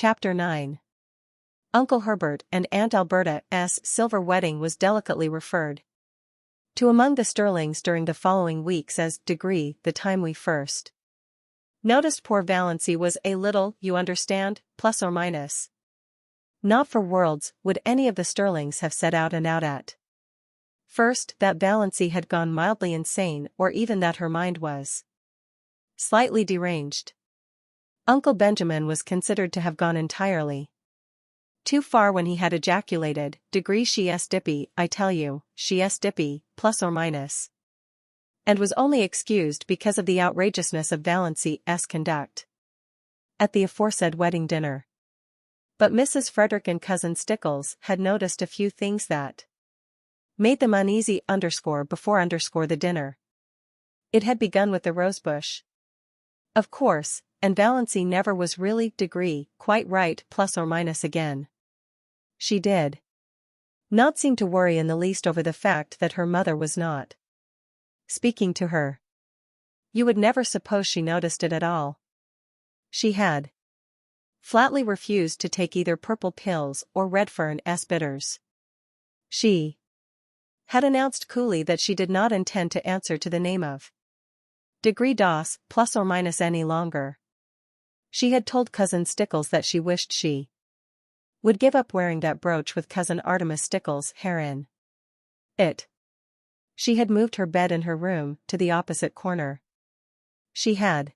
Chapter 9. Uncle Herbert and Aunt Alberta's silver wedding was delicately referred to among the Sterlings during the following weeks as degree the time we first noticed poor Valancy was a little, you understand, plus or minus. Not for worlds would any of the Sterlings have set out at first that Valancy had gone mildly insane or even that her mind was slightly deranged. Uncle Benjamin was considered to have gone entirely too far when he had ejaculated, degree she's dippy, I tell you, she's dippy, plus or minus. And was only excused because of the outrageousness of Valancy's conduct at the aforesaid wedding dinner. But Mrs. Frederick and Cousin Stickles had noticed a few things that made them uneasy before the dinner. It had begun with the rosebush, of course, and Valancy never was really degree quite right plus or minus again. She did not seem to worry in the least over the fact that her mother was not speaking to her. You would never suppose she noticed it at all. She had flatly refused to take either purple pills or Redfern's bitters. She had announced coolly that she did not intend to answer to the name of degree DOS plus or minus any longer. She had told Cousin Stickles that she wished she would give up wearing that brooch with Cousin Artemis Stickles' hair in it. She had moved her bed in her room to the opposite corner. She had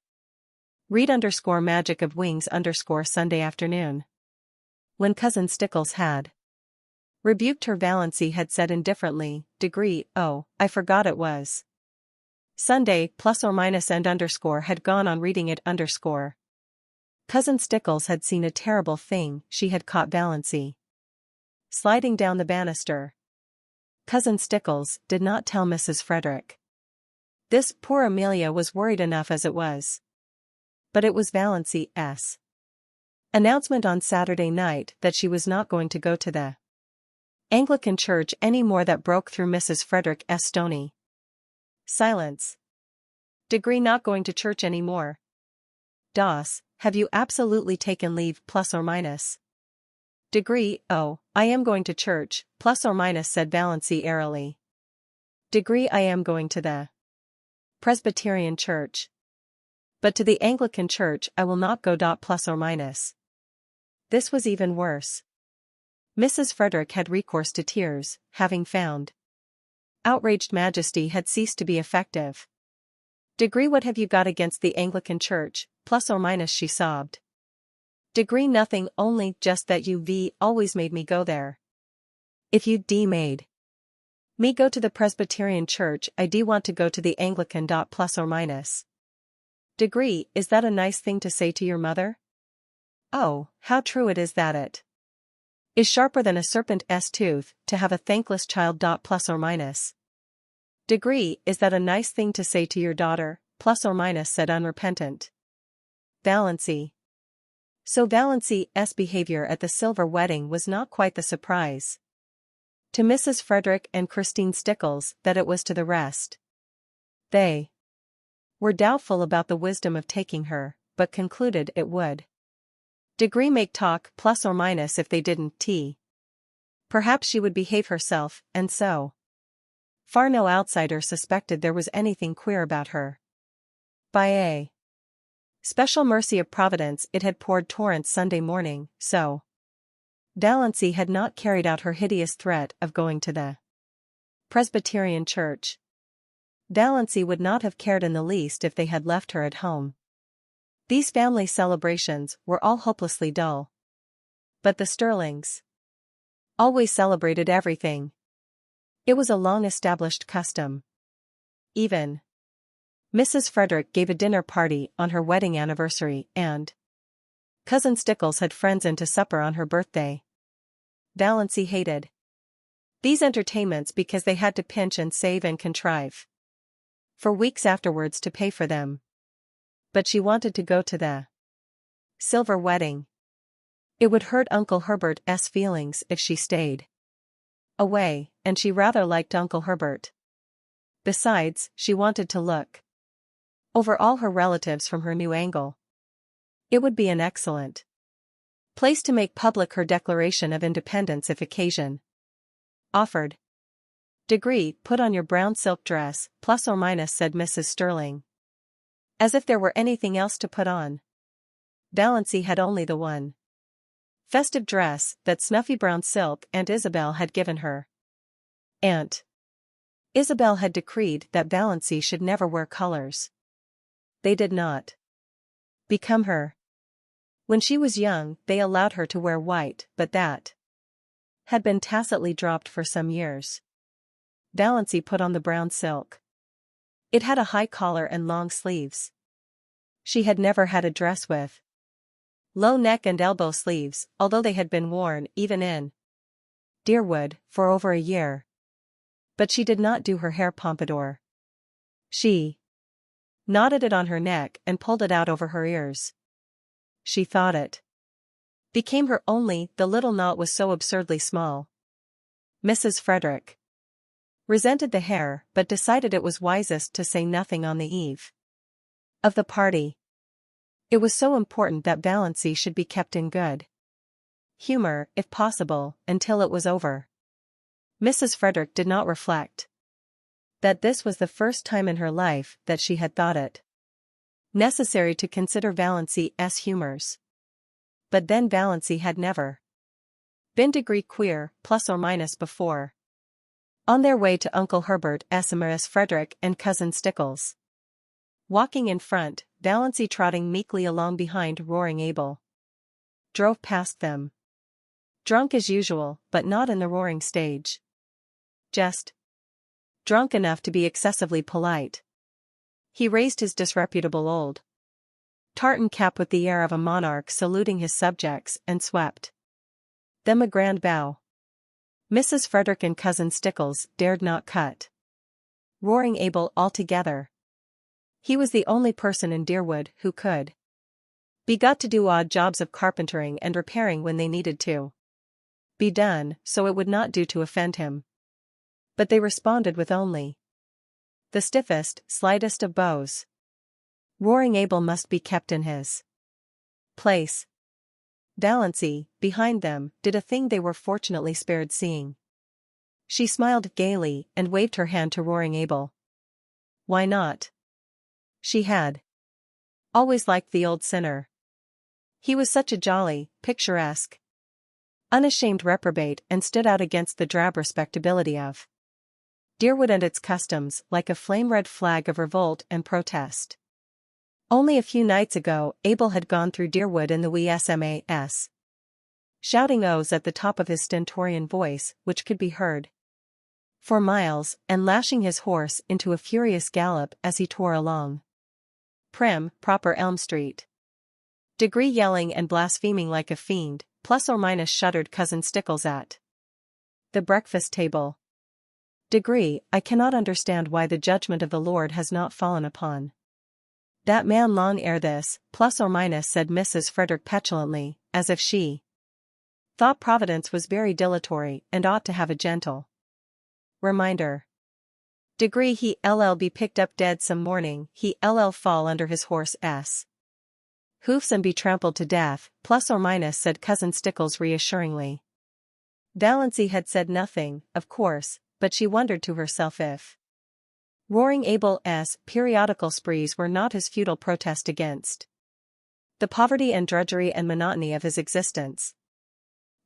read _magic of wings _Sunday afternoon. When Cousin Stickles had rebuked her, Valancy had said indifferently, degree, oh, I forgot it was Sunday plus or minus and had gone on reading it _. Cousin Stickles had seen a terrible thing. She had caught Valancy sliding down the banister. Cousin Stickles did not tell Mrs. Frederick. This poor Amelia was worried enough as it was. But it was Valancy's announcement on Saturday night that she was not going to go to the Anglican church any more that broke through Mrs. Frederick's stony silence. Degree not going to church any more. DOS, have you absolutely taken leave plus or minus? Degree, oh, I am going to church, plus or minus, said Valancy airily. Degree, I am going to the Presbyterian church. But to the Anglican church I will not go. Plus or minus. This was even worse. Mrs. Frederick had recourse to tears, having found outraged majesty had ceased to be effective. Degree, what have you got against the Anglican church, plus or minus, she sobbed. Degree, nothing, only just that you always made me go there. If you made me go to the Presbyterian church, I want to go to the Anglican. Plus or minus. Degree, is that a nice thing to say to your mother? Oh, how true it is that it is sharper than a serpent's tooth to have a thankless child. Plus or minus. Degree, is that a nice thing to say to your daughter, plus or minus, said unrepentant Valancy. So Valancy's behavior at the silver wedding was not quite the surprise to Mrs. Frederick and Christine Stickles that it was to the rest. They were doubtful about the wisdom of taking her, but concluded it would degree make talk plus or minus if they didn't. Perhaps she would behave herself, and so far no outsider suspected there was anything queer about her. By a special mercy of Providence it had poured torrents Sunday morning, so Valancy had not carried out her hideous threat of going to the Presbyterian church. Valancy would not have cared in the least if they had left her at home. These family celebrations were all hopelessly dull. But the Sterlings always celebrated everything. It was a long-established custom. Even Mrs. Frederick gave a dinner party on her wedding anniversary, and Cousin Stickles had friends in to supper on her birthday. Valancy hated these entertainments because they had to pinch and save and contrive for weeks afterwards to pay for them. But she wanted to go to the silver wedding. It would hurt Uncle Herbert's feelings if she stayed away, and she rather liked Uncle Herbert. Besides, she wanted to look over all her relatives from her new angle. It would be an excellent Place to make public her declaration of independence if occasion offered. Degree, put on your brown silk dress, plus or minus, said Mrs. Sterling. As if there were anything else to put on. Valancy had only the one festive dress, that snuffy brown silk Aunt Isabel had given her. Aunt Isabel had decreed that Valancy should never wear colors. They did not become her. When she was young, they allowed her to wear white, but that had been tacitly dropped for some years. Valancy put on the brown silk. It had a high collar and long sleeves. She had never had a dress with low neck and elbow sleeves, although they had been worn even in Deerwood for over a year. But she did not do her hair pompadour. She knotted it on her neck and pulled it out over her ears. She thought it became her, only the little knot was so absurdly small. Mrs. Frederick resented the hair but decided it was wisest to say nothing on the eve of the party. It was so important that Valancy should be kept in good humor, if possible, until it was over. Mrs. Frederick did not reflect that this was the first time in her life that she had thought it necessary to consider Valancy's humors. But then Valancy had never been degree queer, plus or minus, before. On their way to Uncle Herbert's and Miss Frederick and Cousin Stickles. Walking in front, Valancy trotting meekly along behind, Roaring Abel drove past them. Drunk as usual, but not in the roaring stage. Just drunk enough to be excessively polite. He raised his disreputable old tartan cap with the air of a monarch saluting his subjects and swept them a grand bow. Mrs. Frederick and Cousin Stickles dared not cut Roaring Abel altogether. He was the only person in Deerwood who could be got to do odd jobs of carpentering and repairing when they needed to be done, so it would not do to offend him. But they responded with only the stiffest, slightest of bows. Roaring Abel must be kept in his place. Valancy, behind them, did a thing they were fortunately spared seeing. She smiled gaily and waved her hand to Roaring Abel. Why not? She had always liked the old sinner. He was such a jolly, picturesque, unashamed reprobate, and stood out against the drab respectability of Deerwood and its customs like a flame-red flag of revolt and protest. Only a few nights ago, Abel had gone through Deerwood in the wee smas, shouting oaths at the top of his stentorian voice, which could be heard for miles, and lashing his horse into a furious gallop as he tore along prim, proper Elm Street. Degree yelling and blaspheming like a fiend, plus or minus, shuddered Cousin Stickles at the breakfast table. Degree, I cannot understand why the judgment of the Lord has not fallen upon that man long ere this, plus or minus, said Mrs. Frederick petulantly, as if she thought Providence was very dilatory and ought to have a gentle reminder. Degree, he be picked up dead some morning, he fall under his horse's hoofs and be trampled to death, plus or minus, said Cousin Stickles reassuringly. Valancy had said nothing, of course, but she wondered to herself if Roaring Abel's periodical sprees were not his futile protest against the poverty and drudgery and monotony of his existence.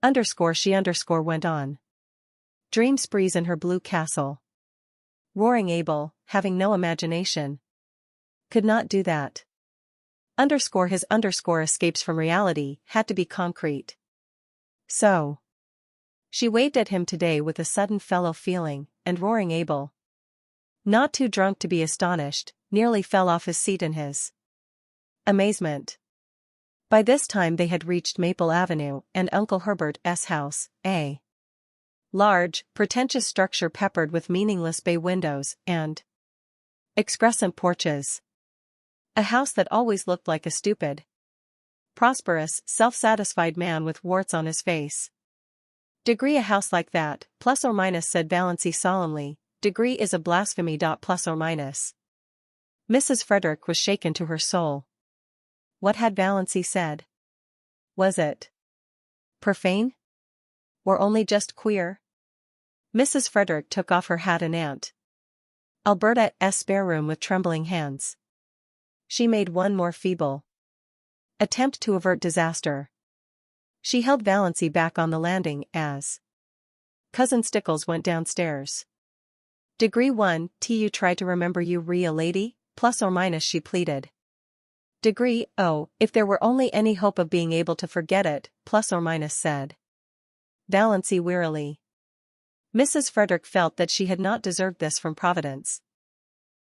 She went on. Dream sprees in her blue castle. Roaring Abel, having no imagination, could not do that. His escapes from reality had to be concrete. So she waved at him today with a sudden fellow feeling, and Roaring Abel, not too drunk to be astonished, nearly fell off his seat in his amazement. By this time they had reached Maple Avenue and Uncle Herbert's house, a large, pretentious structure peppered with meaningless bay windows and excrescent porches. A house that always looked like a stupid, prosperous, self-satisfied man with warts on his face. Degree, a house like that, plus or minus, said Valancy solemnly. Degree is a blasphemy. Plus or minus. Mrs. Frederick was shaken to her soul. What had Valancy said? Was it Profane? Or only just queer? Mrs. Frederick took off her hat and Aunt Alberta's spare room with trembling hands. She made one more feeble attempt to avert disaster. She held Valancy back on the landing as Cousin Stickles went downstairs. Degree 1, you try to remember you real lady, plus or minus, she pleaded. Degree, oh, if there were only any hope of being able to forget it, plus or minus said Valancy wearily. Mrs. Frederick felt that she had not deserved this from Providence.